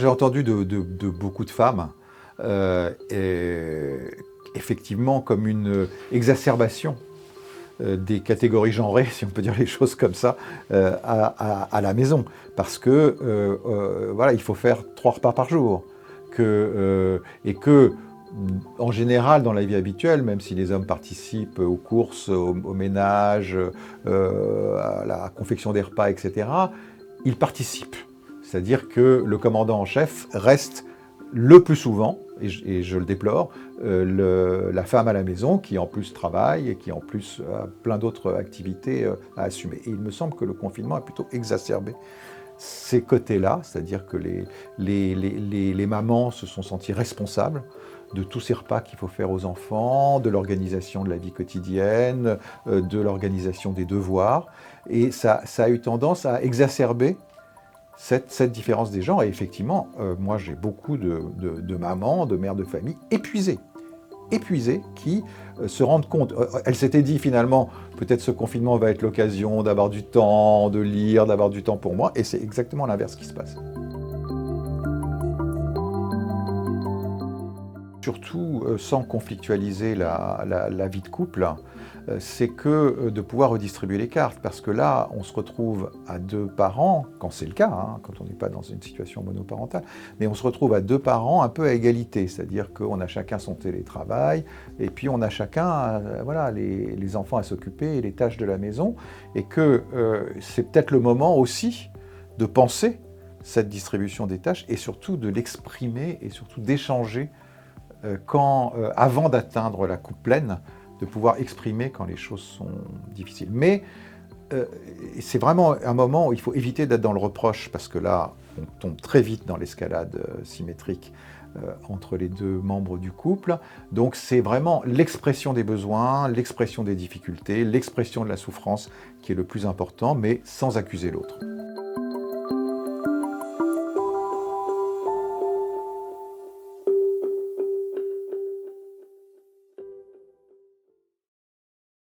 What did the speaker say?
j'ai entendu de beaucoup de femmes, effectivement, comme une exacerbation des catégories genrées, si on peut dire les choses comme ça, à la maison. Parce que, voilà, il faut faire 3 repas par jour. Et que, en général, dans la vie habituelle, même si les hommes participent aux courses, au ménage, à la confection des repas, etc., ils participent. C'est-à-dire que le commandant en chef reste le plus souvent, et je le déplore, la femme à la maison qui en plus travaille et qui en plus a plein d'autres activités à assumer. Et il me semble que le confinement a plutôt exacerbé ces côtés-là, c'est-à-dire que les mamans se sont senties responsables de tous ces repas qu'il faut faire aux enfants, de l'organisation de la vie quotidienne, de l'organisation des devoirs. Et ça a eu tendance à exacerber cette différence des genres. Et effectivement, moi j'ai beaucoup de mamans, de mères de famille épuisées, qui se rendent compte. Elles s'étaient dit finalement, peut-être ce confinement va être l'occasion d'avoir du temps, de lire, d'avoir du temps pour moi. Et c'est exactement l'inverse qui se passe. Surtout, sans conflictualiser la vie de couple, c'est que de pouvoir redistribuer les cartes. Parce que là, on se retrouve à 2 parents, quand c'est le cas, hein, quand on n'est pas dans une situation monoparentale, mais on se retrouve à 2 parents un peu à égalité. C'est-à-dire qu'on a chacun son télétravail, et puis on a chacun voilà, les enfants à s'occuper et les tâches de la maison. Et que c'est peut-être le moment aussi de penser cette distribution des tâches et surtout de l'exprimer et surtout d'échanger avant d'atteindre la coupe pleine, de pouvoir exprimer quand les choses sont difficiles. Mais c'est vraiment un moment où il faut éviter d'être dans le reproche, parce que là, on tombe très vite dans l'escalade symétrique entre les 2 membres du couple. Donc c'est vraiment l'expression des besoins, l'expression des difficultés, l'expression de la souffrance qui est le plus important, mais sans accuser l'autre.